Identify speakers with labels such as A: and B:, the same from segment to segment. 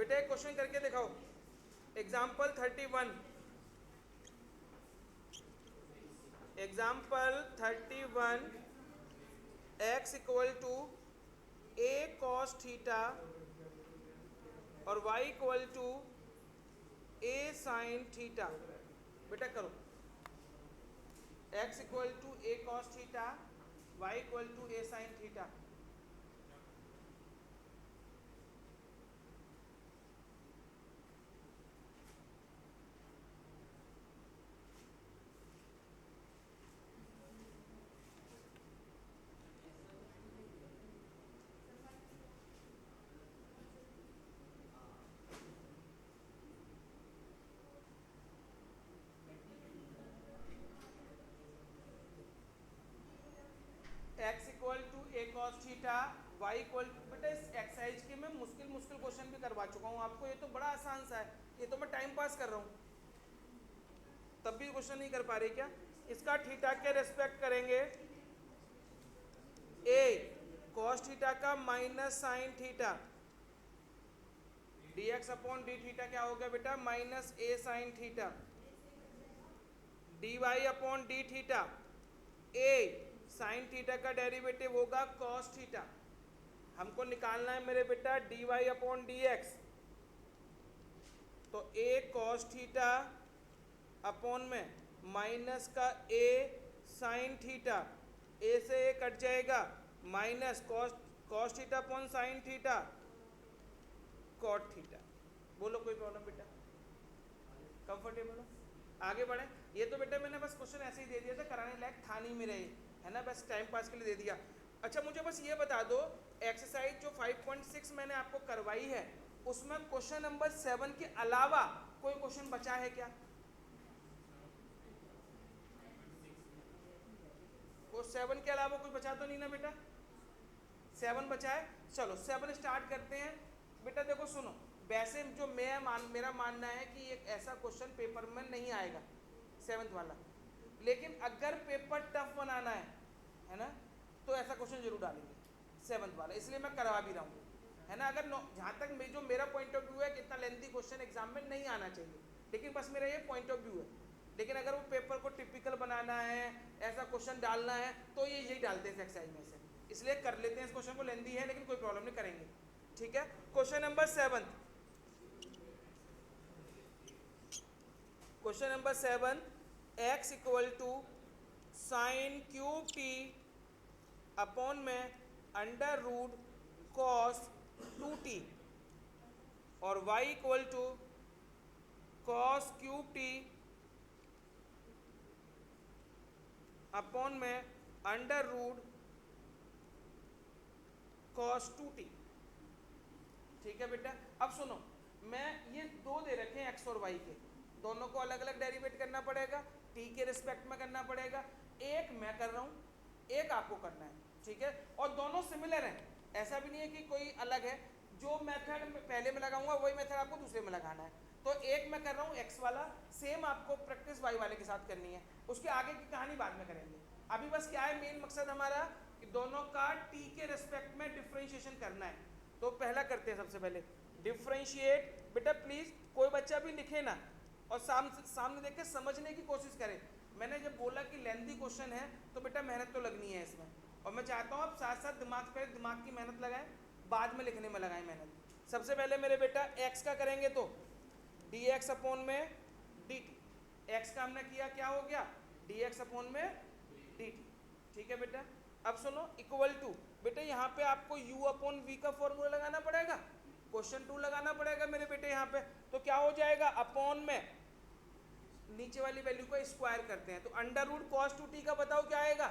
A: बेटा एक क्वेश्चन करके दिखाओ, example 31, example 31, x equal to a cos theta और y equal to a sin theta. बेटा करो, x equal to a cos theta, y equal to a sin theta. x equal to a cos theta, y equal to, बेटा इस exercise के मैं मुश्किल मुश्किल question भी करवा चुका हूँ आपको, ये तो बड़ा आसान सा है, ये तो मैं टाइम पास कर रहा हूँ, तब भी क्वेश्चन नहीं कर पा रहे क्या। इसका थीटा के रेस्पेक्ट करेंगे, a कॉस थीटा का minus sine theta, dx upon d theta क्या हो गया बेटा, minus a sine theta, dy upon d theta, a sine theta का डेरिवेटिव होगा कॉस थीटा। हमको निकालना है मेरे बेटा dy अपॉन डी एक्स, तो a कॉस थीटा अपॉन में माइनस का a साइन थीटा, a से a कट जाएगा, minus cos theta upon sine theta cot theta. बोलो कोई प्रॉब्लम बेटा, कंफर्टेबल हो, आगे बढ़े। ये तो बेटा मैंने बस क्वेश्चन ऐसे ही दे दिया था, कराने लायक था नहीं मेरे, है ना, बस टाइम पास के लिए दे दिया। अच्छा मुझे बस ये बता दो, एक्सरसाइज जो 5.6 मैंने आपको करवाई है उसमें क्वेश्चन नंबर 7 के अलावा कोई क्वेश्चन बचा है क्या? वो 7 के अलावा कुछ बचा तो नहीं ना बेटा? 7 बचा है, चलो 7 स्टार्ट करते हैं। बेटा देखो सुनो, वैसे जो मेरा मानना है कि एक ऐसा क्वेश्चन पेपर में नहीं आएगा 7th वाला, लेकिन अगर पेपर टफ बनाना है ना, तो ऐसा क्वेश्चन जरूर डालेंगे 7th वाला, इसलिए मैं करवा भी रहा हूँ, है ना। अगर जहाँ तक जो मेरा पॉइंट ऑफ व्यू है कि इतना लेंथी क्वेश्चन एग्जाम में नहीं आना चाहिए, लेकिन बस मेरा ये पॉइंट ऑफ व्यू है। लेकिन अगर वो पेपर को टिपिकल बनाना है, ऐसा क्वेश्चन डालना है, तो ये यही डालते हैं एक्सरसाइज में से, इसलिए कर लेते हैं इस क्वेश्चन को, लेंथी है लेकिन कोई प्रॉब्लम नहीं, करेंगे। ठीक है, question number 7, question number 7, x equal to sine cube t upon में अंडर रूट कॉस 2t और y equal to cos cube t upon में अंडर रूट कॉस 2t। ठीक है बेटा, अब सुनो, मैं ये दो दे रखे हैं x और y के, दोनों को अलग अलग डेरिवेट करना पड़ेगा, t के रिस्पेक्ट में करना पड़ेगा, एक मैं कर रहा हूँ, एक आपको करना है। ठीक है, और दोनों सिमिलर हैं, ऐसा भी नहीं है कि कोई अलग है, जो मेथड पहले में लगाऊंगा वही मेथड आपको दूसरे में लगाना है। तो एक मैं कर रहा हूँ x वाला, सेम आपको प्रैक्टिस y वाले के साथ करनी है, उसके आगे की कहानी बाद में करेंगे। अभी बस क्या है मेन मकसद हमारा कि दोनों का t के रिस्पेक्ट में डिफ्रेंशिएशन करना है। तो पहला करते हैं, सबसे पहले डिफ्रेंशिएट। बेटा प्लीज कोई बच्चा भी लिखे ना, और सामने देख के समझने की कोशिश करें। मैंने जब बोला कि लेंथी क्वेश्चन है तो बेटा मेहनत तो लगनी है इसमें, और मैं चाहता हूँ आप साथ साथ दिमाग की मेहनत लगाएं, बाद में लिखने में लगाएं मेहनत। सबसे पहले मेरे बेटा x का करेंगे तो dx अपॉन में dt, x का हमने किया क्या हो गया, dx अपॉन में dt। ठीक है बेटा, अब सुनो, इक्वल टू, बेटे यहाँ पे आपको u अपॉन v का फॉर्मूला लगाना पड़ेगा, क्वेश्चन 2 लगाना पड़ेगा मेरे बेटे यहाँ पे। तो क्या हो जाएगा, अपॉन में नीचे वाली वैल्यू को स्क्वायर करते हैं, तो अंडर रूट कॉस 2t का बताओ क्या आएगा,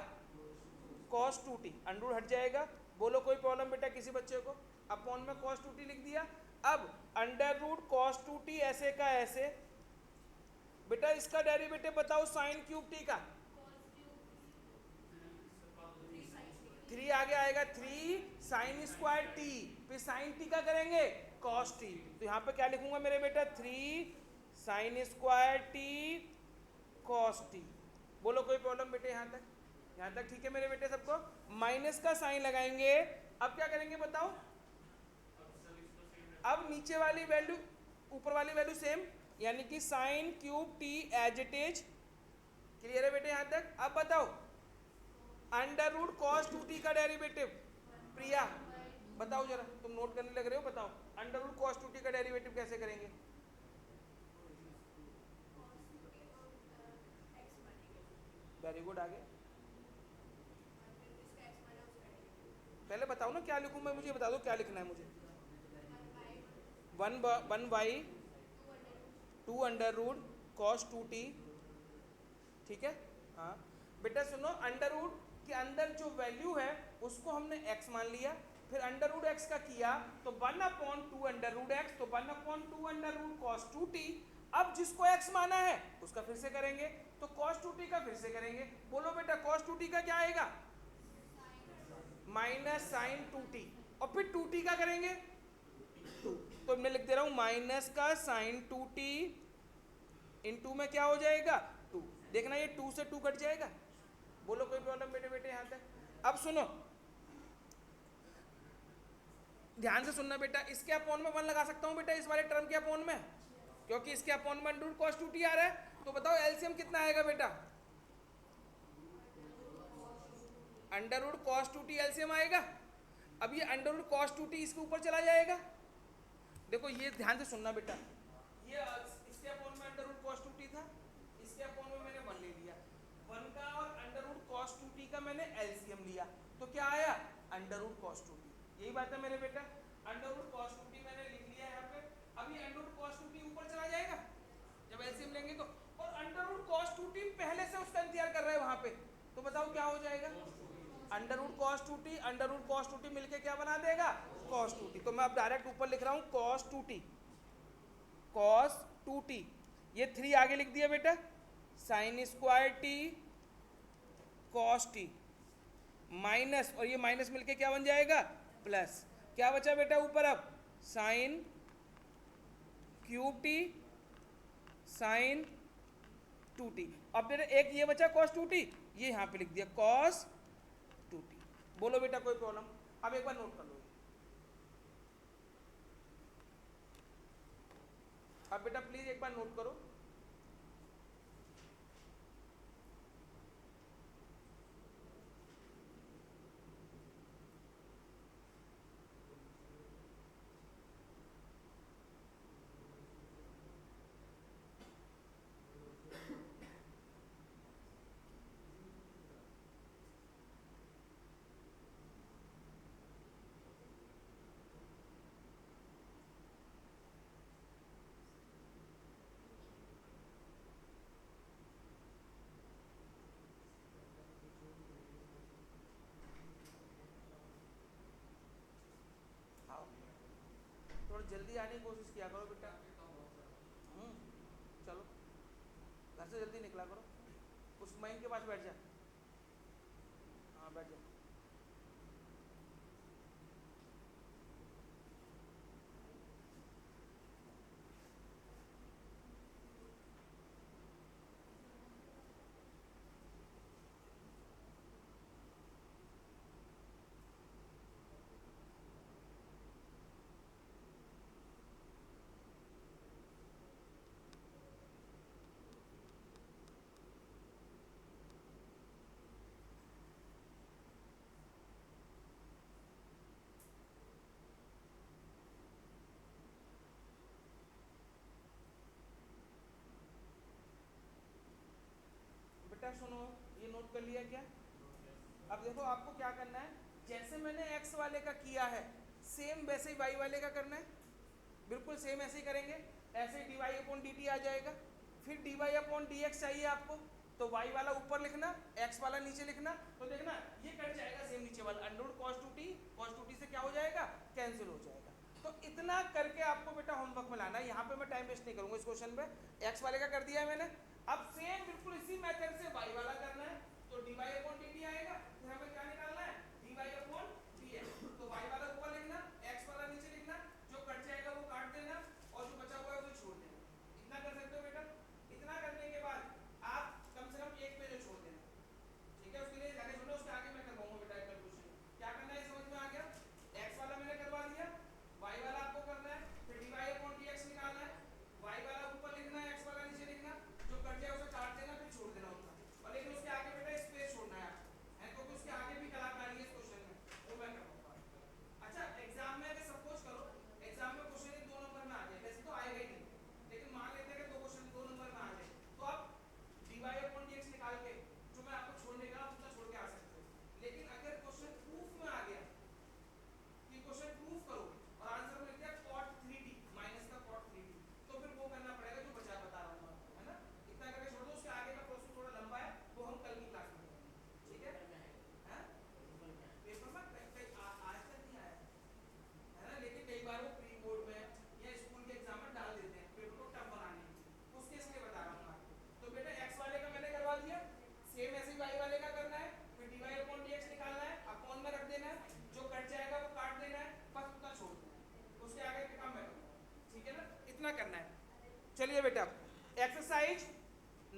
A: कॉस 2t, अंडर रूट हट जाएगा। बोलो कोई प्रॉब्लम बेटा किसी बच्चे को, अपॉन में कॉस 2t लिख दिया। अब अंडर रूट कॉस 2t ऐसे का ऐसे, बेटा इसका डेरिवेटिव बताओ साइन क्यूब t का, 3 आगे आएगा, 3 साइन स्क्वायर t, फिर साइन t का करेंगे कॉस t, तो यहाँ पे क्या लिखूंगा मेरे बेटा, 3 sine square t cos t। बोलो कोई प्रॉब्लम बेटे यहाँ तक ठीक है मेरे बेटे सबको। माइनस का साइन लगाएंगे, अब क्या करेंगे बताओ, अब नीचे वाली वैल्यू ऊपर वाली वैल्यू सेम, यानी कि sine cube t as it is. Clear है बेटे यहां तक? अब बताओ under root cos two t का डेरिवेटिव। प्रिया बताओ जरा, तुम नोट करने लग रहे हो, बताओ under root cos two t का डेरिवेटिव कैसे करेंगे? वेरी गुड, आगे पहले बताओ ना क्या लिखूं मैं, मुझे बता दो क्या लिखना है मुझे। One by two under root cos two t, ठीक है। हाँ बेटा सुनो, अंडर रूट के अंदर जो वैल्यू है उसको हमने x मान लिया, फिर अंडर रूट एक्स का किया तो 1/2 अंडर रूट एक्स, तो 1/2 under root cos two t. अब जिसको x माना है उसका फिर से करेंगे, तो cos 2t का फिर से करेंगे। बोलो बेटा cos 2t का क्या आएगा? माइनस साइन 2t, और फिर 2t का करेंगे 2, तो मैं लिख दे रहा हूं माइनस का साइन 2t इनटू में क्या हो जाएगा 2। देखना ये 2 से 2 कट जाएगा। बोलो कोई प्रॉब्लम बेटे बेटे यहां तक? अब सुनो ध्यान से सुनना बेटा, इसके अपॉन में 1 लगा सकता हूं बेटा इस वाले टर्म के अपॉन में, क्योंकि इसके अपॉन में अंडर रूट कॉस 2t आ रहा है। तो बताओ एलसीएम कितना आएगा बेटा? Under root cos 2t LCM आएगा। अब ये अंडर रूट कॉस 2t इसके ऊपर चला जाएगा। देखो ये ध्यान से सुनना बेटा, ये इसके अपॉन में अंडर रूट कॉस 2t था, इसके अपॉन में मैंने 1 ले लिया, 1 का और अंडर रूट कॉस 2t का मैंने एलसीएम लिया, तो क्या आया? Under root cos 2t। यही बात है मेरे बेटा, अंडर रूट कॉस 2t मैंने लिख लिया यहाँ पे। अब ये अंडर रूट कॉस 2t ऊपर चला जाएगा जब एलसीएम लेंगे तो, और अंडर रूट कॉस 2t पहले से उसका इंतजार कर रहा है वहां पे, तो बताओ क्या हो जाएगा? Under root cos 2t under root cos 2t मिलके क्या बना देगा? Cos 2t। तो मैं अब डायरेक्ट ऊपर लिख रहा हूं कॉस 2t, कॉस 2t, ये 3 आगे लिख दिया बेटा, sine square T cos T minus, और ये माइनस मिलके क्या बन जाएगा? प्लस। क्या बचा बेटा ऊपर? अब sign cube T sign 2t। अब बेटा एक ये बचा cos 2t, ये यहां पे लिख दिया cos 2t। बोलो बेटा कोई प्रॉब्लम? अब एक बार नोट कर लो, अब बेटा प्लीज एक बार नोट करो। थोड़ा जल्दी आने की कोशिश किया करो बेटा। चलो घर से जल्दी निकला करो, उस माइन के पास बैठ जा। हाँ बैठ जा। बेटा सुनो, ये नोट कर लिया क्या? अब देखो आपको क्या करना है, जैसे मैंने x वाले का किया है सेम वैसे ही y वाले का करना है, बिल्कुल सेम ऐसे ही करेंगे। ऐसे ही dy अपॉन dt आ जाएगा, फिर dy अपॉन dx चाहिए आपको, तो y वाला ऊपर लिखना x वाला नीचे लिखना, तो देखना ये कट जाएगा सेम नीचे वाला, अंडर रूट cos 2t से क्या हो जाएगा? कैंसिल हो जाएगा। तो इतना करके आपको बेटा होमवर्क में लाना है, यहाँ पे मैं टाइम वेस्ट नहीं करूंगा इस क्वेश्चन पे। x वाले का कर दिया है मैंने, अब सेम बिल्कुल इसी मेथड से y वाला करना है, तो dy अपॉन dt आएगा, फिर हमें क्या निकालना है? dy upon dx। तो y वाला ऊपर लिखना, x वाला नीचे लिखना, जो कट जाएगा वो काट देना और जो बचा हुआ है उसे छोड़ देना। इतना कर सकते हो बेटा? इतना करने के बाद आप कम से कम एक पेज छोड़ देना, ठीक है? उसके लिए जाके छोड़ो, उसके आगे मैं करवाऊंगा बेटा एक क्वेश्चन। क्या करना है समझ में आ गया? x वाला मैंने करवा दिया, y वाला आपको करना है, फिर dy चलिए बेटा एक्सरसाइज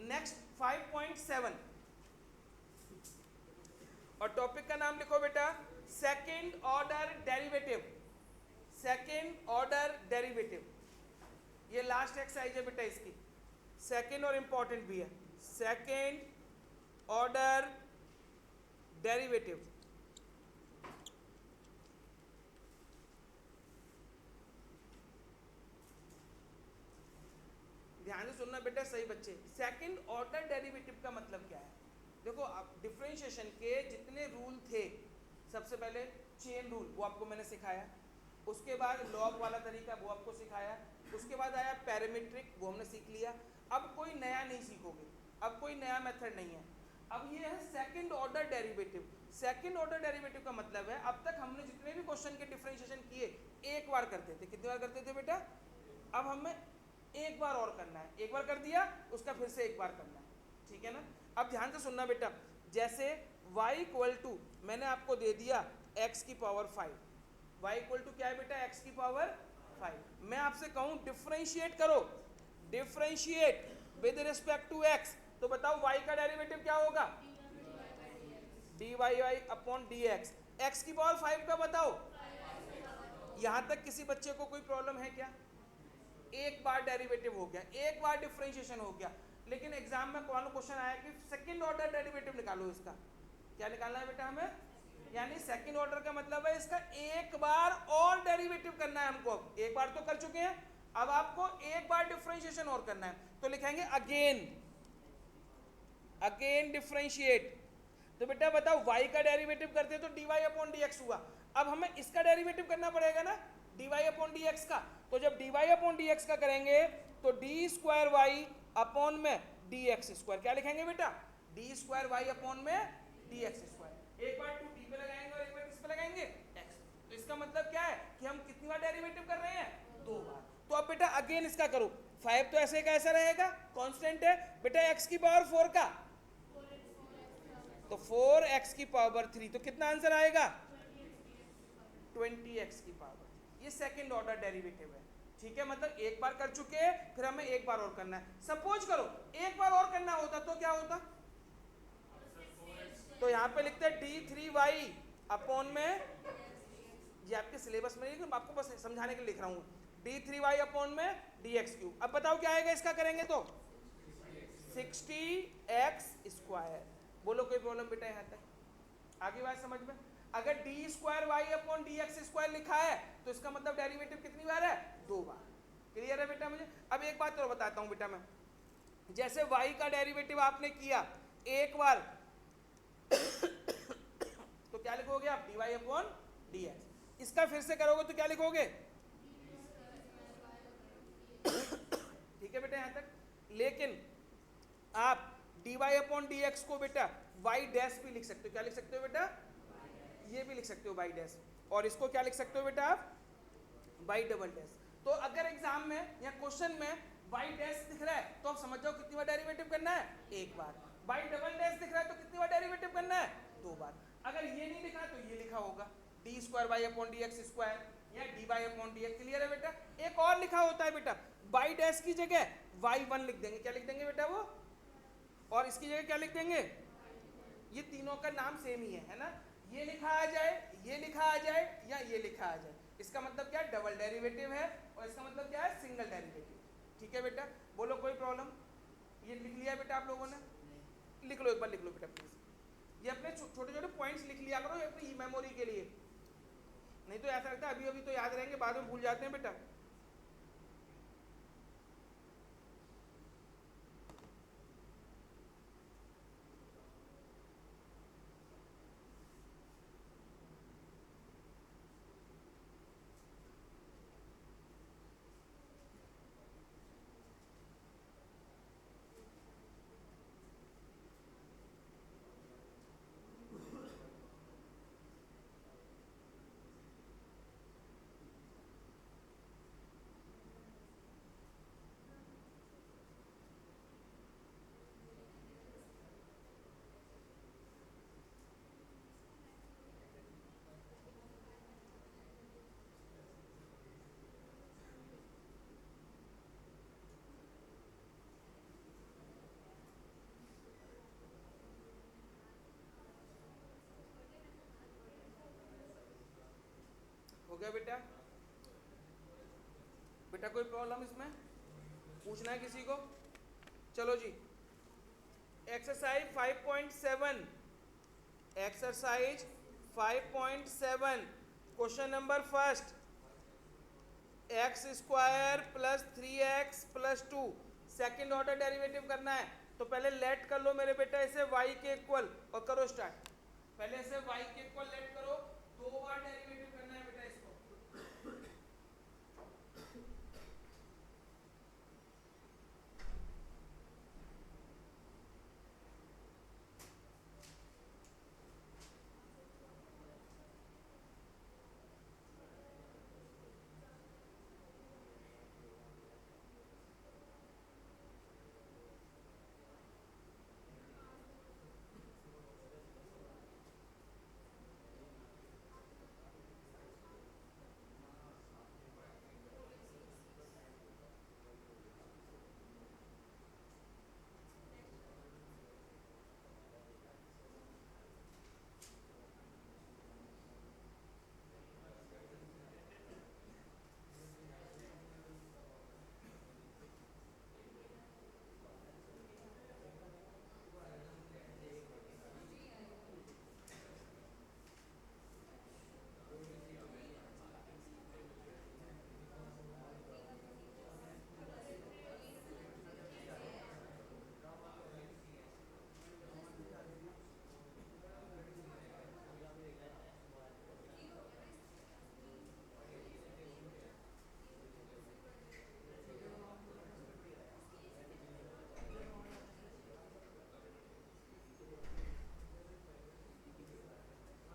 A: नेक्स्ट 5.7 और टॉपिक का नाम लिखो बेटा second order derivative. Second order derivative, ये लास्ट एक्सरसाइज है बेटा इसकी, सेकंड और इंपॉर्टेंट भी है। सेकंड ऑर्डर डेरिवेटिव, ध्यान से सुनना बेटा सही बच्चे। सेकंड ऑर्डर डेरिवेटिव का मतलब क्या है? देखो आप डिफरेंशिएशन के जितने रूल थे, सबसे पहले चेन रूल वो आपको मैंने सिखाया, उसके बाद लॉग वाला तरीका वो आपको सिखाया, उसके बाद आया पैरामीट्रिक वो हमने सीख लिया। अब कोई नया नहीं सीखोगे, अब कोई नया मेथड नहीं है। अब ये है second order derivative. Second order derivative का मतलब है अब तक हमने जितने भी क्वेश्चन के डिफरेंशिएशन किए एक बार करते थे। कितनी बार करते थे बेटा? अब हमें एक बार और करना है। एक बार कर दिया उसका फिर से एक बार करना है, ठीक है ना। अब ध्यान से सुनना बेटा, जैसे y इक्वल टू मैंने आपको दे दिया x की पावर 5, y इक्वल टू क्या है बेटा? x की पावर 5। मैं आपसे कहूं डिफरेंशिएट करो, differentiate with respect to x, तो बताओ y का डेरिवेटिव क्या होगा? dy upon dx। x की पावर 5 का बताओ। यहां तक किसी बच्चे को कोई प्रॉब्लम है क्या? एक बार डेरिवेटिव हो गया, एक बार डिफरेंशिएशन हो गया, लेकिन एग्जाम में कौन क्वेश्चन आया कि सेकंड ऑर्डर डेरिवेटिव निकालो। इसका क्या निकालना है बेटा हमें? यानी सेकंड ऑर्डर का मतलब है इसका एक बार और डेरिवेटिव करना है हमको। एक बार तो कर चुके हैं, अब आपको एक बार डिफरेंशिएशन और करना है, तो लिखेंगे अगेन, अगेन डिफरेंशिएट। तो बेटा बताओ y का डेरिवेटिव करते तो dy अपॉन dx हुआ, अब हमें इसका डेरिवेटिव करना पड़ेगा ना dy अपॉन dx का। तो जब dy अपॉन dx का करेंगे तो डी स्क्वायर वाई अपॉन में dx स्क्वायर, क्या लिखेंगे बेटा? डी स्क्वायर वाई अपॉन में dx स्क्वायर। एक बार 2t पे लगाएंगे और एक बार किस पे लगाएंगे? x। तो इसका मतलब क्या है कि हम कितनी बार डेरिवेटिव कर रहे हैं? 2 बार। तो अब बेटा अगेन इसका करो। 5 तो ऐसे कैसा रहेगा? कांस्टेंट है बेटा, x की पावर 4 का, तो 4x की पावर 3, तो कितना आंसर आएगा? 20x की पावर। ये सेकंड ऑर्डर डेरिवेटिव है, ठीक है। मतलब एक बार कर चुके हैं, फिर हमें एक बार और करना है। सपोज करो एक बार और करना होता तो क्या होता? तो यहाँ पे लिखते हैं d3y अपॉन में, ये आपके सिलेबस में नहीं, आपको बस समझाने के लिए लिख रहा हूँ, d3y अपॉन में dx क्यूब। अब बताओ क्या आएगा इसका करेंगे तो? 60x square. बोलो कोई प्रॉब्लम बेटा यहाँ तक? आगे बात समझ में? अगर d square Y upon D x square लिखा है तो इसका मतलब डेरिवेटिव कितनी बार है? 2 बार। क्लियर है बेटा मुझे? अब एक बात तो बताता हूँ बेटा मैं, जैसे y का डेरिवेटिव आपने किया एक बार तो क्या लिखोगे आप? dy upon dx। इसका फिर से करोगे तो क्या लिखोगे? ठीक है बेटा यहाँ तक। लेकिन आप dy अपॉन dx को बेटा y डैश भी लिख सकते हो। क्या लिख सकते हो बेटा? ये भी लिख सकते हो y डैश, और इसको क्या लिख सकते हो बेटा आप? y double dash. तो अगर एग्जाम में या क्वेश्चन में y डैश दिख रहा है तो आप समझ जाओ कितनी बार डेरिवेटिव करना है? एक बार। y डबल डैश दिख रहा है तो कितनी बार डेरिवेटिव करना है? 2 बार। अगर ये नहीं लिखा तो ये लिखा होगा d square Y upon D x square या d Y upon D x. Clear है बेटा? एक और लिखा होता है बेटा, y डैश की जगह y1 लिख देंगे। क्या लिख देंगे बेटा वो? और इसकी जगह क्या लिख देंगे? ये तीनों का नाम सेम ही है ना? ये लिखा आ जाए, ये लिखा आ जाए, या ये लिखा आ जाए, इसका मतलब क्या है? डबल डेरिवेटिव है, और इसका मतलब क्या है? Single derivative. ठीक है बेटा? बोलो कोई प्रॉब्लम? ये लिख लिया बेटा आप लोगों ने? लिख लो, एक बार लिख लो बेटा प्लीज। ये अपने छोटे छोटे पॉइंट्स लिख लिया करो अपनी मेमोरी के लिए, नहीं तो ऐसा लगता है अभी अभी तो याद रहेंगे, बाद में भूल जाते हैं बेटा। बेटा कोई प्रॉब्लम इसमें पूछना है किसी को? चलो जी, exercise 5.7, exercise 5.7 question number first, x square plus 3x plus 2 second order derivative करना है। तो पहले लेट कर लो मेरे बेटा इसे y के इक्वल और करो स्टार्ट। पहले इसे y के इक्वल लेट करो, दो बार डेरिवेटिव करना है बेटा इसको।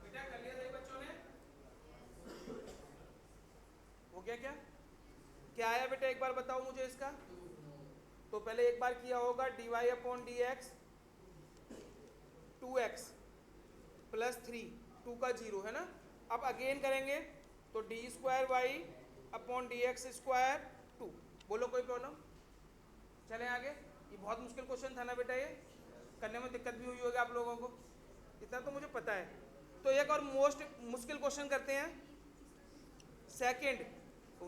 A: बेटा कर लिया सही बच्चों ने? हो गया क्या? क्या आया बेटा एक बार बताओ मुझे इसका। तो पहले एक बार किया होगा dy upon D x, 2x plus 3, 2 का 0 है ना। अब अगेन करेंगे तो D square Y upon D x square 2। बोलो कोई प्रॉब्लम? चले आगे। ये बहुत मुश्किल क्वेश्चन था ना बेटा, ये करने में दिक्कत भी हुई होगी आप लोगों को, इतना तो मुझे पता है। तो एक और मोस्ट मुश्किल क्वेश्चन करते हैं, सेकंड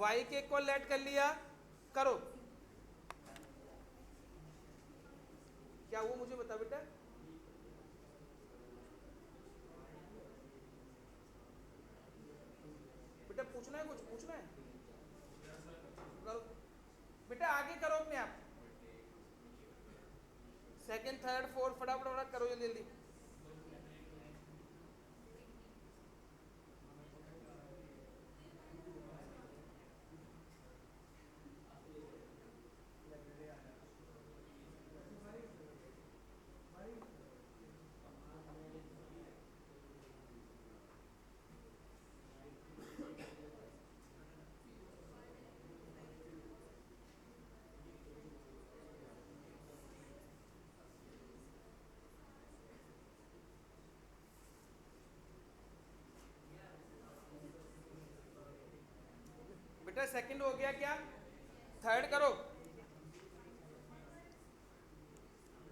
A: y के इक्वल लेट कर लिया, करो। क्या वो मुझे बता बेटा। बेटा पूछना है, कुछ पूछना है? करो बेटा, आगे करो अपने आप। सेकंड थर्ड फोर्थ फटाफट फटाफट करो जल्दी जल्दी। बेटा सेकंड हो गया क्या? थर्ड करो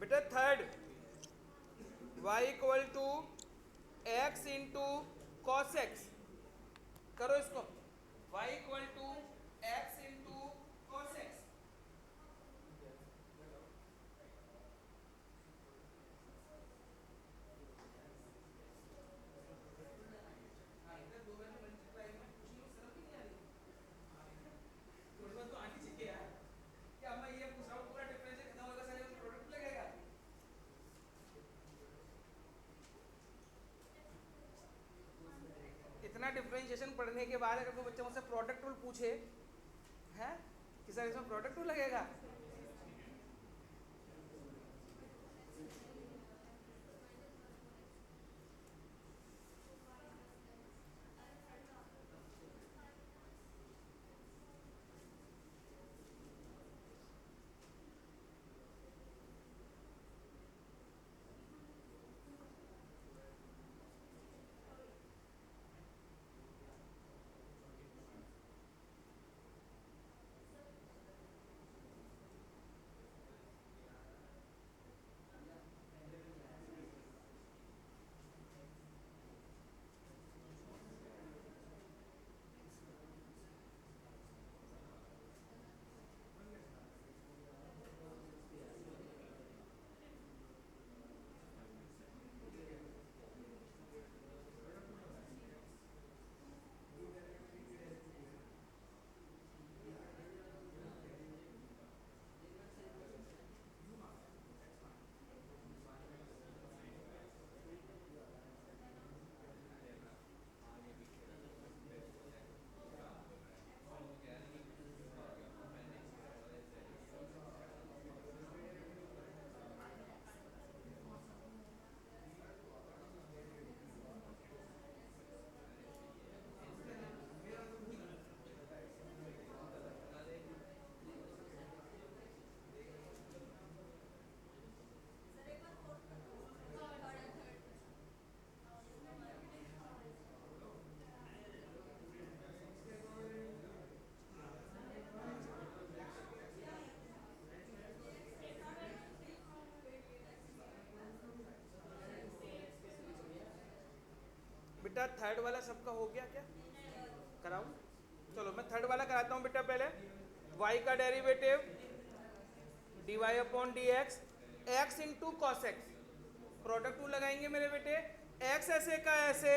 A: बेटा। Third y equal to x into cos x, करो इसको। y equal to x into cos x. इतना डिफरेंशिएशन पढ़ने के बाद अगर कोई बच्चा मुझसे प्रोडक्ट रूल पूछे है कि सर इसमें प्रोडक्ट रूल लगेगा, बेटा थर्ड वाला सबका हो गया क्या? कराऊं? चलो मैं थर्ड वाला कराता हूं बेटा। पहले y का derivative dy upon D x into cos x, product टू लगाएंगे मेरे बेटे। x ऐसे का ऐसे,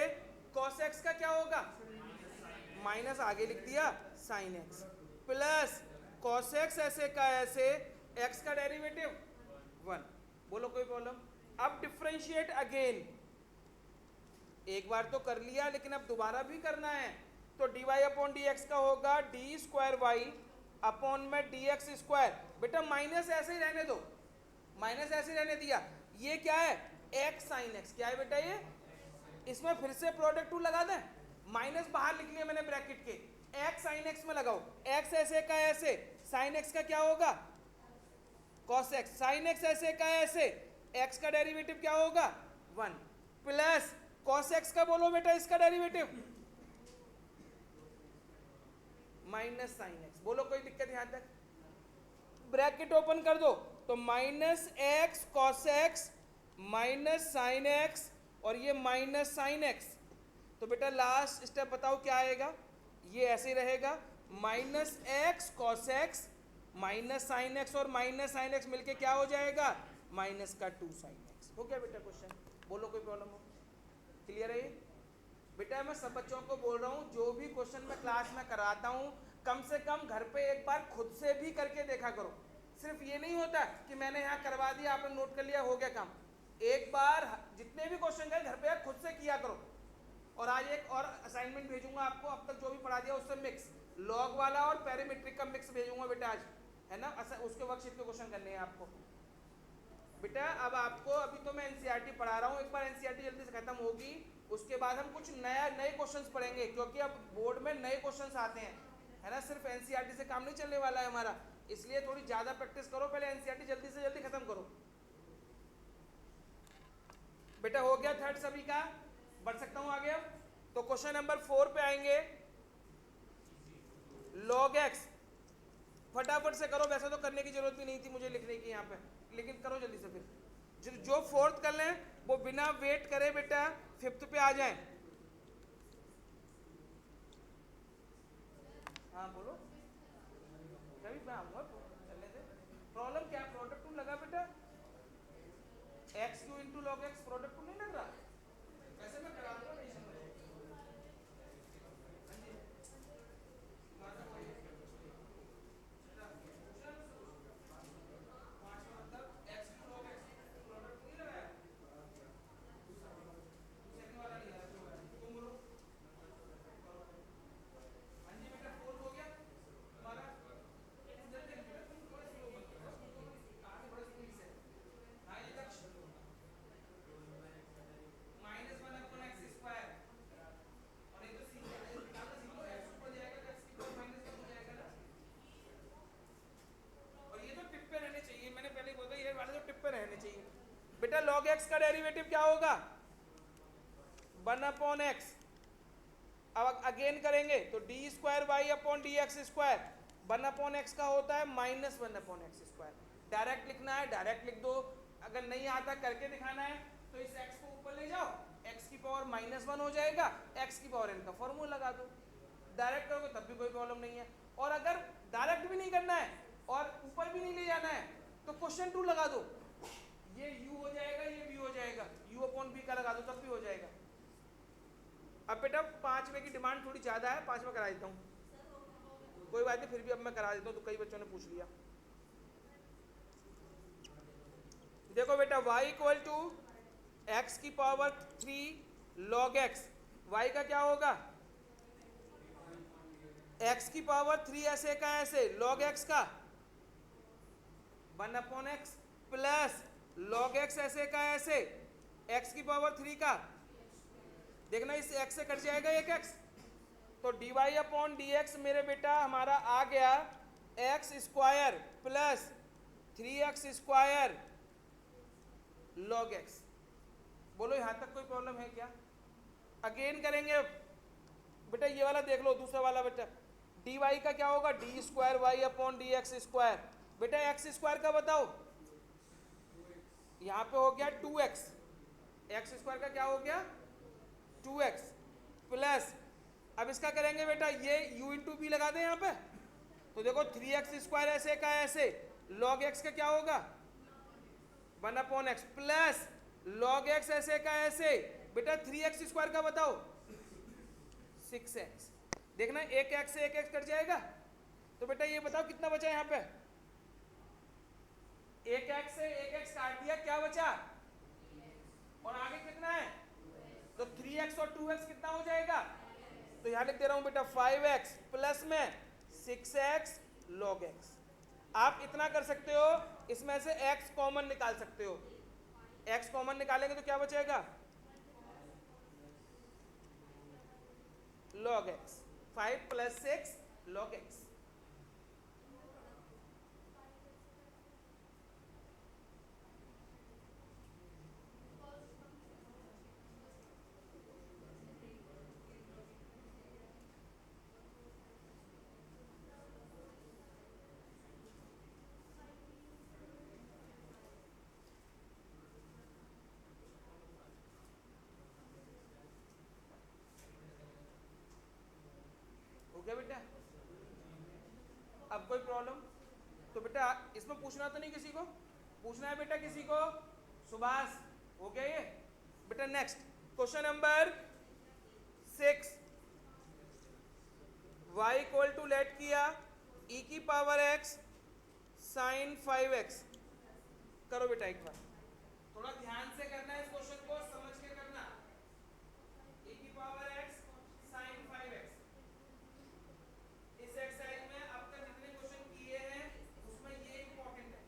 A: कॉस एक्स का क्या होगा? माइनस आगे लिख दिया sine x, plus cos x ऐसे का ऐसे, x का डेरिवेटिव 1। बोलो कोई प्रॉब्लम? अब डिफरेंशिएट अगेन, एक बार तो कर लिया लेकिन अब दोबारा भी करना है। तो d Y upon D x का होगा डी स्क्वायर वाई अपॉन में डी एक्स स्क्वायर। बेटा माइनस ऐसे ही रहने दो, माइनस ऐसे ही रहने दिया। ये क्या है? X sine x. क्या है बेटा ये? इसमें फिर से प्रोडक्ट टू लगा दें, माइनस बाहर लिख लिया मैंने ब्रैकेट के, एक्स साइन एक्स में लगाओ। एक्स ऐसे का ऐसे, साइन एक्स का क्या होगा? Cos x. साइन एक्स ऐसे का ऐसे, एक्स का डेरिवेटिव क्या होगा? 1 प्लस कॉस एक्स का बोलो बेटा इसका डेरिवेटिव माइनस साइन एक्स। बोलो कोई दिक्कत यहां तक? ब्रैकेट ओपन कर दो तो minus x cos x minus sine x और ये माइनस साइन एक्स। तो बेटा लास्ट स्टेप बताओ क्या आएगा? ये ऐसे ही रहेगा, minus x cos x minus sine x और माइनस साइन एक्स मिलके क्या हो जाएगा? माइनस का 2 साइन एक्स। हो गया बेटा क्वेश्चन? बोलो कोई प्रॉब्लम हो? क्लियर है? बेटा मैं सब बच्चों को बोल रहा हूँ, जो भी क्वेश्चन मैं क्लास में कराता हूँ कम से कम घर पे एक बार खुद से भी करके देखा करो। सिर्फ ये नहीं होता कि मैंने यहाँ करवा दिया, आपने नोट कर लिया, हो गया काम। एक बार जितने भी क्वेश्चन गए घर पे खुद से किया करो। और आज एक और असाइनमेंट भेजूंगा आपको, अब तक जो भी पढ़ा दिया उससे मिक्स, लॉग वाला और पैरामीट्रिक का मिक्स भेजूंगा बेटा आज, है ना? उसके वर्कशीट के क्वेश्चन करने हैं आपको बेटा। अब आपको अभी तो मैं एनसीईआरटी पढ़ा रहा हूँ, एक बार एनसीईआरटी जल्दी से खत्म होगी उसके बाद हम कुछ नए क्वेश्चंस पढ़ेंगे, क्योंकि अब बोर्ड में नए क्वेश्चंस आते हैं, है ना? सिर्फ एनसीईआरटी से काम नहीं चलने वाला है हमारा, इसलिए थोड़ी ज्यादा प्रैक्टिस करो। पहले एनसीईआरटी जल्दी से जल्दी खत्म करो बेटा। हो गया थर्ड सभी का? बढ़ सकता हूँ आगे अब? तो क्वेश्चन नंबर 4 पे आएंगे। लॉग एक्स फटाफट से करो, वैसे तो करने की जरूरत भी नहीं थी मुझे लिखने की यहाँ पे, लेकिन करो जल्दी से। फिर जो फोर्थ कर लें वो बिना वेट करे बेटा फिफ्थ पे आ जाएं। हाँ बोलो, कभी मैं आऊँगा चलने से। प्रॉब्लम क्या? प्रोडक्ट टू लगा बेटा, x q into log x, product टू नहीं लग रहा? वैसे मैं करा दूंगा, नहीं बेटा log x का डेरिवेटिव क्या होगा? 1 अपॉन एक्स। अब अगेन करेंगे तो D square Y upon D x square, 1 upon x का होता है minus 1 upon x square. Direct लिखना है डायरेक्ट लिख दो, अगर नहीं आता करके दिखाना है तो इस x को ऊपर ले जाओ, x की पावर -1 हो जाएगा, x की पावर n का फॉर्मूला लगा दो। डायरेक्ट करोगे तब भी कोई प्रॉब्लम नहीं है, और अगर डायरेक्ट भी नहीं करना है और ऊपर भी नहीं ले जाना है तो क्वेश्चन 2 लगा दो, ये u हो जाएगा ये v हो जाएगा, u अपॉन v का लगा दो तब भी हो जाएगा। अब बेटा 5वें की डिमांड थोड़ी ज़्यादा है, 5वां करा देता हूँ, कोई बात नहीं, फिर भी अब मैं करा देता हूँ, तो कई बच्चों ने पूछ लिया। देखो बेटा y इक्वल टू एक्स की पावर 3 log x, y का क्या होगा? x की पावर 3 ऐसे का ऐसे, log x का 1 upon x plus log x ऐसे का ऐसे, x की पावर 3 का, देखना इस x से कट जाएगा एक x, तो dy अपॉन डी एक्स मेरे बेटा हमारा आ गया x square plus 3x square log x। बोलो यहाँ तक कोई प्रॉब्लम है क्या? अगेन करेंगे बेटा, ये वाला देख लो दूसरा वाला बेटा, dy का क्या होगा? D square Y upon D x square. बेटा एक्स स्क्वायर का बताओ, यहाँ पे हो गया 2x, एक्स स्क्वायर का क्या हो गया? 2x प्लस, अब इसका करेंगे बेटा ये u इंटू बी लगा दें यहाँ पे, तो देखो 3x² ऐसे का ऐसे, log x का क्या होगा 1/x प्लस log x ऐसे का ऐसे, बेटा 3x² का बताओ 6x। देखना एक x से एक x कट जाएगा, तो बेटा ये बताओ कितना बचा यहाँ पे, एक x से एक x काट दिया, क्या बचा, और आगे कितना है, तो 3x और 2x कितना हो जाएगा, तो यहां लिख दे रहा हूं बेटा 5x प्लस में 6x log x। आप इतना कर सकते हो, इसमें से x कॉमन निकाल सकते हो, x कॉमन निकालेंगे तो क्या बचेगा log x, 5 plus 6 log x। हो गया बेटा, अब कोई प्रॉब्लम, तो बेटा इसमें पूछना तो नहीं किसी को, पूछना है बेटा किसी को, सुभाष हो गया ये बेटा। Next question number 6, y equal to लेट किया e की पावर x साइन 5x, करो बेटा एक बार, थोड़ा ध्यान से करना है इस क्वेश्चन को, समझ के करना, e की पावर x साइन 5x। इस एक्सरसाइज में अब तक जितने क्वेश्चन किए हैं उसमें ये इंपॉर्टेंट है।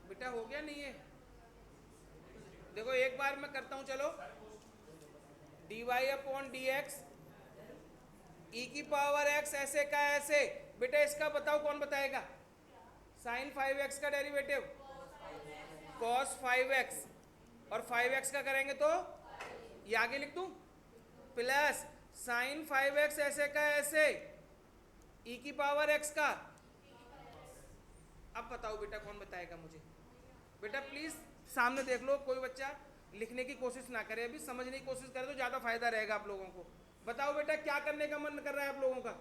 A: बेटा हो गया नहीं है, देखो एक बार मैं करता हूं, चलो dy अपॉन dx e की पावर x ऐसे का ऐसे, बेटा इसका बताओ कौन बताएगा, साइन 5x का डेरिवेटिव cos 5x, और 5x का करेंगे तो ये आगे लिख दूं, प्लस साइन 5x ऐसे का ऐसे e की पावर x का। अब बताओ बेटा कौन बताएगा मुझे, बेटा प्लीज सामने देख लो, कोई बच्चा लिखने की कोशिश ना करे, अभी समझने की कोशिश करे तो ज़्यादा फायदा रहेगा आप लोगों को। बताओ बेटा क्या करने का मन कर रहा है आप लोगों का,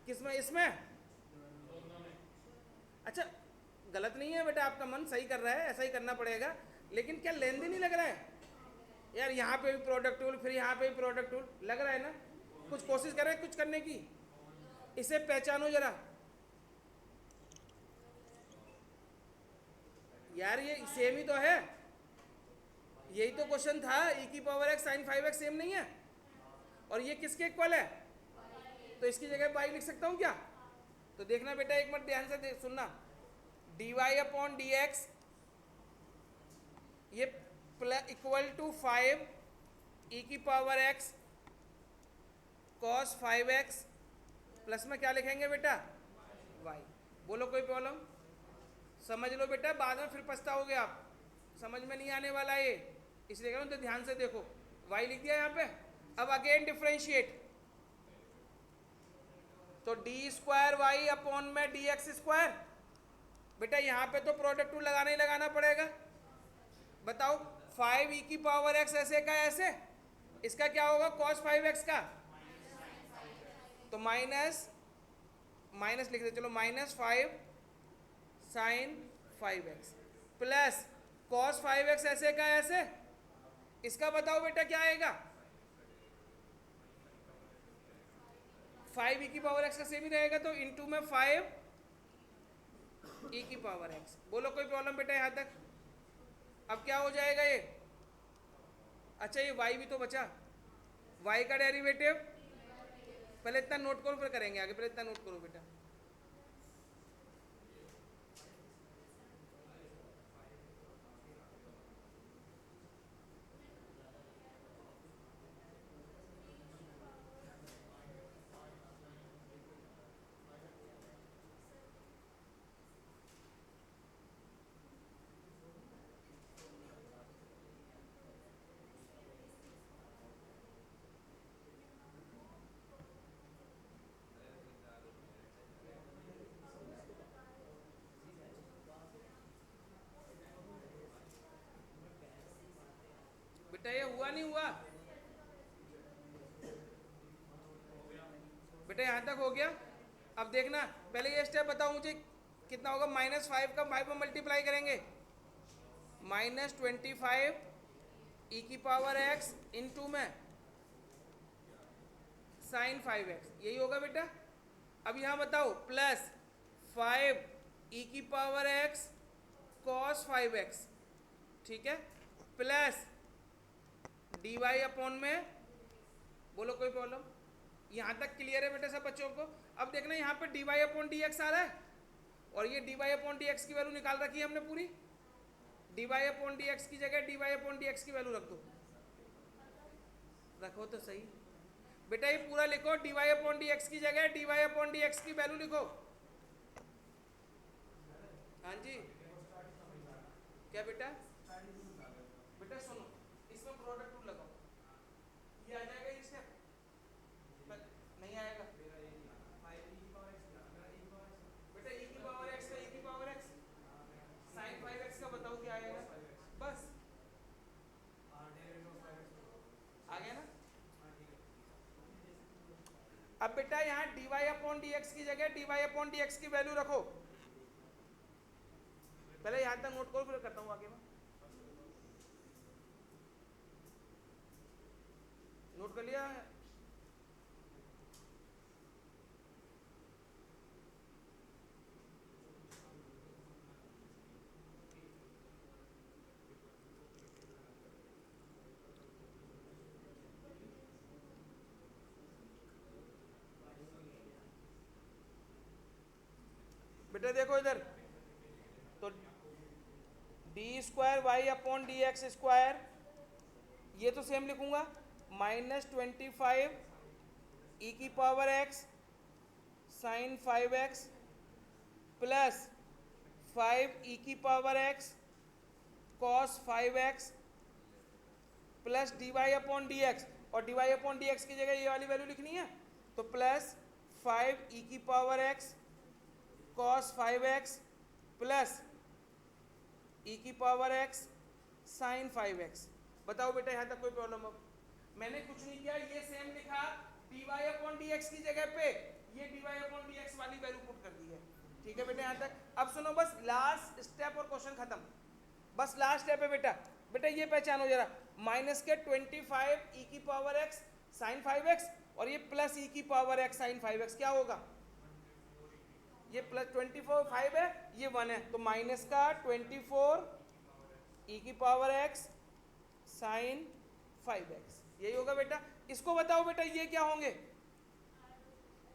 A: किसमें, इसमें, अच्छा गलत नहीं है बेटा, आपका मन सही कर रहा है, ऐसा ही करना पड़ेगा, लेकिन क्या लेन देन नहीं लग रहा है यार, यहाँ पे भी प्रोडक्ट टूल, फिर यहाँ पे भी प्रोडक्ट टूल, लग रहा है ना, कुछ कोशिश करें कुछ करने की, इसे पहचानो जरा यार, ये सेम ही तो है, यही तो क्वेश्चन था, e की power x sine 5x same नहीं है, और ये किसके इक्वल है, तो इसकी जगह y लिख सकता हूँ क्या, तो देखना बेटा एक मिनट ध्यान से सुनना, dy अपॉन डी एक्स ये इक्वल टू 5 ई की power x cos 5x plus में क्या लिखेंगे बेटा y। बोलो कोई प्रॉब्लम? समझ लो बेटा, बाद में फिर पछताओगे आप, समझ में नहीं आने वाला ये, इसलिए कह रहा हूं तो ध्यान से देखो। y लिख दिया यहाँ पे। अब अगेन डिफरेंशिएट, तो डी स्क्वायर वाई अपॉन में डी एक्स स्क्वायर। बेटा यहाँ पे तो प्रोडक्ट टू लगाना ही लगाना पड़ेगा। बताओ 5 ई की पावर x ऐसे का ऐसे, इसका क्या होगा cos 5x का, तो माइनस माइनस लिख दे, चलो -5 sin 5x plus cos 5x ऐसे का ऐसे, इसका बताओ बेटा क्या आएगा, 5 ई की पावर x का सेम ही रहेगा, तो इनटू में 5 ई की पावर x। बोलो कोई प्रॉब्लम बेटा यहाँ तक? अब क्या हो जाएगा ये, अच्छा ये y भी तो बचा, y का डेरिवेटिव पहले इतना नोट करो फिर करेंगे आगे, पहले इतना नोट करो बेटा। बेटा ये हुआ नहीं हुआ? बेटा यहाँ तक हो गया। अब देखना पहले ये स्टेप बताओ मुझे कितना होगा, -5 का 5 में मल्टीप्लाई करेंगे, -25 ई की पावर x इंटू में sin 5x, यही होगा बेटा। अब यहाँ बताओ प्लस 5 ई की पावर x cos 5x, ठीक है, प्लस डी वाई अपॉन में, बोलो कोई प्रॉब्लम? यहाँ तक क्लियर है बेटा सब बच्चों को? अब देखना यहाँ पे D Y upon D X आ रहा है, और ये D Y upon D x की वैल्यू निकाल रखी है हमने पूरी। D Y upon D x की जगह D Y upon D x की वैल्यू रख दो, रखो तो सही बेटा, ये पूरा लिखो, D Y upon D x की जगह D Y upon D x की वैल्यू लिखो। हाँ जी क्या बेटा? बेटा सुनो, इसमें प्रोडक्ट टू लगाओ, ये आ जाएगा ये स्टेप, नहीं आएगा बेटा, ई की पावर एक्स का ई की पावर एक्स sin 5x का बताओ क्या आएगा, बस आ गया ना। अब बेटा यहाँ d Y upon D x की जगह D Y upon D x की वैल्यू रखो, पहले यहाँ तक नोट करो फिर करता हूँ आगे में। नोट कर लिया? बेटा देखो इधर, तो D square Y upon D x square, ये तो सेम लिखूंगा, -25 ई की power x sin 5x plus 5 E की power x cos 5x plus D Y upon D X, और D Y upon D x की जगह ये वाली वैल्यू लिखनी है, तो प्लस 5 ई की power x cos 5x plus E की पावर x sin 5x। बताओ बेटा यहाँ तक कोई प्रॉब्लम हो? मैंने कुछ नहीं किया, ये सेम लिखा, dy अपॉन dx की जगह पे ये dy अपॉन dx वाली वैल्यू पुट कर दी है, ठीक है बेटा यहाँ तक। अब सुनो बस लास्ट स्टेप और क्वेश्चन खत्म, बस लास्ट स्टेप है बेटा। बेटा ये पहचानो जरा, माइनस के 25 ई की पावर x sin 5x और ये प्लस ई की पावर x sin 5x, क्या होगा? ये प्लस 24 5 है, ये 1 है, तो माइनस का 24 ई की पावर x sin 5x, यही होगा बेटा। इसको बताओ बेटा ये क्या होंगे?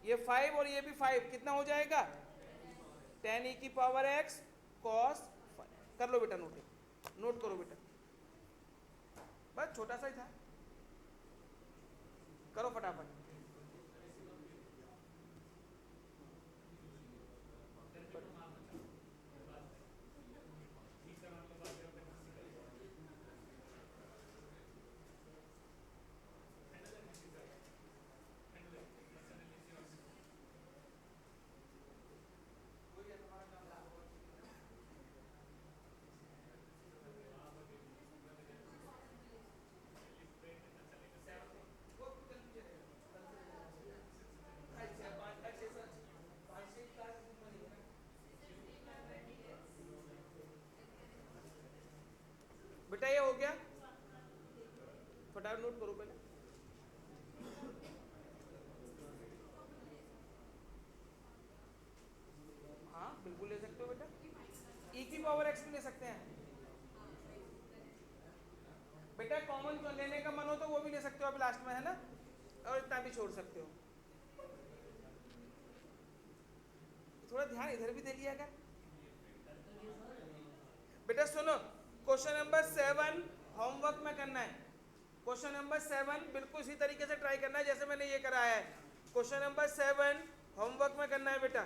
A: ये 5 और ये भी 5, कितना हो जाएगा 10 e की पावर x cos 5। कर लो बेटा नोट, नोट करो बेटा, बस छोटा सा ही था, करो फटाफट। बेटा ये हो गया, फटाफट नोट करो पहले। हाँ बिल्कुल ले सकते हो बेटा, e की पावर x भी ले सकते हैं बेटा, कॉमन लेने का मन हो तो वो भी ले सकते हो आप लास्ट में, है ना, और इतना भी छोड़ सकते हो। थोड़ा ध्यान इधर भी दे लिया कर बेटा। सुनो, क्वेश्चन नंबर 7 होमवर्क में करना है। क्वेश्चन नंबर 7 बिल्कुल इसी तरीके से ट्राई करना है जैसे मैंने ये कराया है। क्वेश्चन नंबर 7 होमवर्क में करना है बेटा,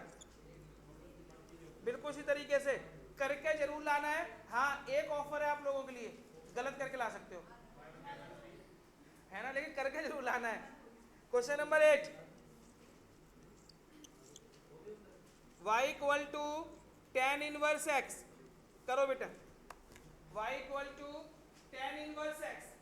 A: बिल्कुल इसी तरीके से करके जरूर लाना है। हाँ एक ऑफर है आप लोगों के लिए, गलत करके ला सकते हो, है ना, लेकिन करके जरूर लाना है। Question number 8, y equal to tan inverse x, करो बेटा, y equal to tan inverse x।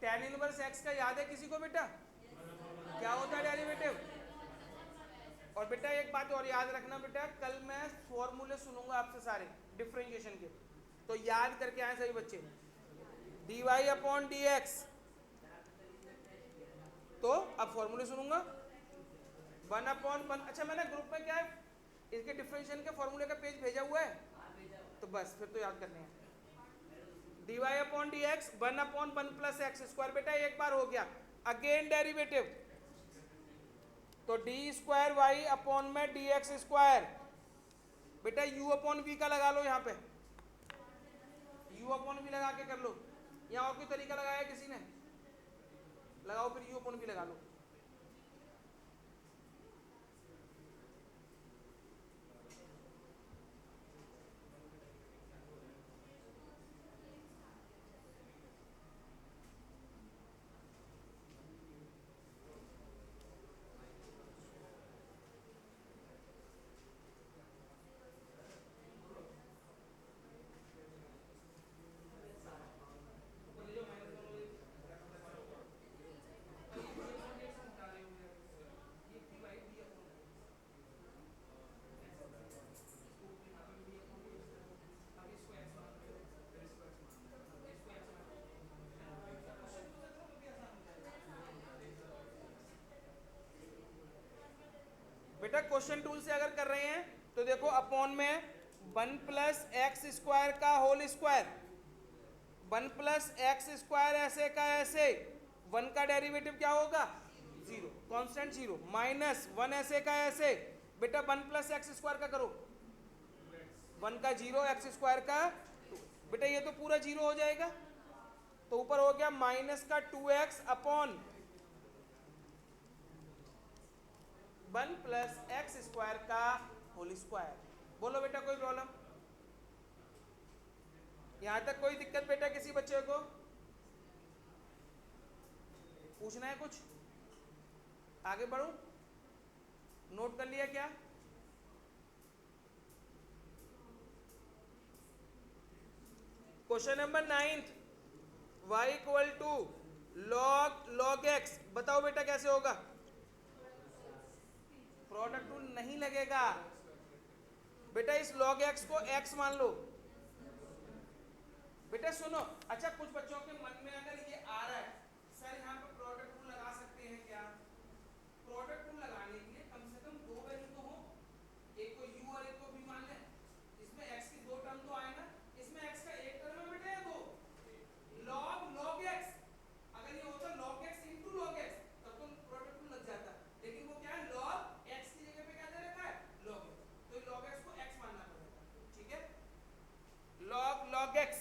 A: tan inverse x का याद है किसी को बेटा, क्या होता है डेरिवेटिव? और बेटा एक बात और याद रखना बेटा, कल मैं फॉर्मूले सुनूंगा आपसे सारे डिफरेंशिएशन के, तो याद करके आए सभी बच्चे। dy अपॉन dx, तो अब फॉर्मूले सुनूंगा 1 अपॉन 1। अच्छा मैंने ग्रुप में क्या है इसके डिफरेंशिएशन के फॉर्मूले का पेज भेजा हुआ है, तो बस फिर तो याद करने हैं। dy upon dx 1 upon 1 plus x square, बेटा एक बार हो गया, अगेन डेरिवेटिव, तो डी स्क्वायर वाई अपॉन में डी एक्स स्क्वायर। बेटा u अपॉन वी का लगा लो, यहाँ पे u अपॉन वी लगा के कर लो, यहाँ और कोई तरीका लगाया किसी ने, लगाओ फिर u अपॉन वी लगा लो। बेटा क्वेश्चन टूल से अगर कर रहे हैं तो देखो अपॉन में 1 प्लस एक्स स्क्वायर का whole square, 1 plus x square ऐसे का ऐसे, 1 का डेरिवेटिव क्या होगा 0, कांस्टेंट 0, माइनस 1 ऐसे का ऐसे, बेटा 1 प्लस एक्स स्क्वायर का करो, 1 का 0 एक्स स्क्वायर का 2, बेटा ये तो पूरा 0 हो जाएगा, तो ऊपर हो गया माइनस का 2x upon 1 plus x square का होल स्क्वायर। बोलो बेटा कोई प्रॉब्लम, यहां तक कोई दिक्कत बेटा किसी बच्चे को पूछना है कुछ, आगे बढ़ो, नोट कर लिया क्या? Question number 9, y equal to log x, बताओ बेटा कैसे होगा? प्रोडक्ट रूल नहीं लगेगा बेटा, इस log x को x मान लो, बेटा सुनो, अच्छा कुछ बच्चों के मन में अगर ये आ रहा है सर यहाँ पे प्रोडक्ट रूल लगा सकते हैं क्या? प्रोडक्ट रूल लगाने के लिए कम से कम दो वैल्यू तो हो, एक को u और एक को v मान लें, इसमें x की दो टर्म तो आए ना, इसमें x का एक टर्म है बेटा या दो? log x, अगर ये होता log x into log x तब तो प्रोडक्ट रूल लग जाता, लेकिन वो क्या है log x की जगह पे क्या दे रखा है log x, तो log x को x मानना पड़ेगा, ठीक है? log x,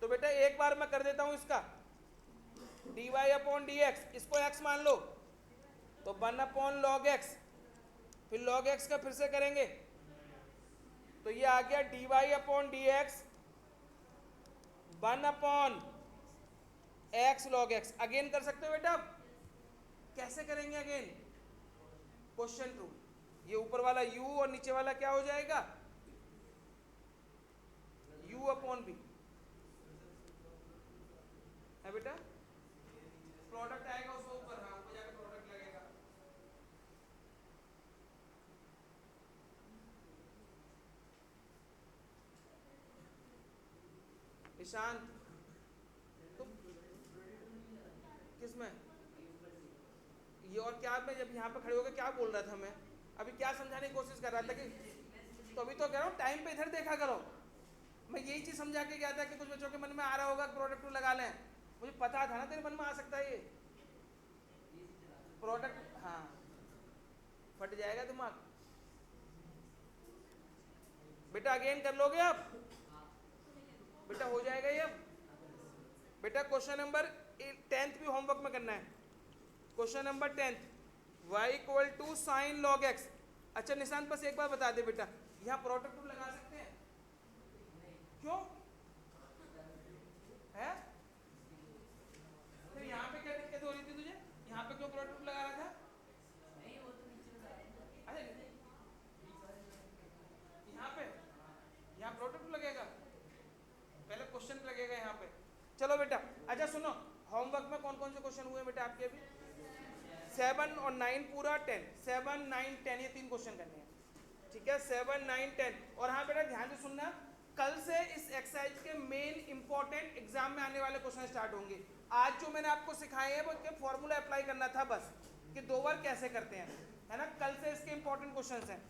A: तो बेटा एक बार मैं कर देता हूं इसका dy अपॉन dx, इसको x मान लो तो 1 अपॉन log x, फिर log x का फिर से करेंगे तो ये आ गया dy upon dx 1 upon x log x। Again कर सकते हो बेटा, अब कैसे करेंगे अगेन? क्वेश्चन रूल, ये ऊपर वाला u और नीचे वाला क्या हो जाएगा u अपॉन b है बेटा, प्रोडक्ट आएगा उसको ऊपर, हाँ ऊपर जाकर प्रोडक्ट लगेगा। निशांत तुम किसमें ये और क्या, मैं जब यहाँ पे खड़े होकर क्या बोल रहा था, मैं अभी क्या समझाने की कोशिश कर रहा था कि, तो अभी तो कह रहा हूँ टाइम पे इधर देखा करो, मैं यही चीज समझा के गया था कि कुछ बच्चों के मन में आ रहा होगा प्रोडक्ट रूल लगा लें, मुझे पता था ना तेरे मन में आ सकता है ये प्रोडक्ट, हाँ फट जाएगा दिमाग बेटा। अगेन कर लोगे आप बेटा, हो जाएगा ये अब बेटा। क्वेश्चन नंबर 10th भी होमवर्क में करना है, question number 10th y equal to sine log x। अच्छा निशांत बस एक बार बता दे बेटा, यहाँ प्रोडक्ट रूल लगा सकते हैं? क्यों है? फिर यहाँ पे क्या दिक्कत हो रही थी तुझे, यहाँ पे क्यों प्रोडक्ट रूल लगा रहा था? अरे यहाँ पे, यहाँ प्रोडक्ट रूल लगेगा, पहले क्वेश्चन लगेगा यहाँ पे। चलो बेटा, अच्छा सुनो, होमवर्क में कौन कौन से क्वेश्चन हुए बेटा आपके? अभी 7 और 9 पूरा 10, 7 9 10 ये 3 क्वेश्चन करने हैं, ठीक है? 7 9 10। और हाँ बेटा ध्यान से सुनना, कल से इस एक्सरसाइज के मेन इंपॉर्टेंट एग्जाम में आने वाले क्वेश्चन स्टार्ट होंगे। आज जो मैंने आपको सिखाए हैं वो के फॉर्मूला अप्लाई करना था बस, कि 2 बार कैसे करते हैं, है ना? कल से इसके इंपॉर्टेंट क्वेश्चंस हैं।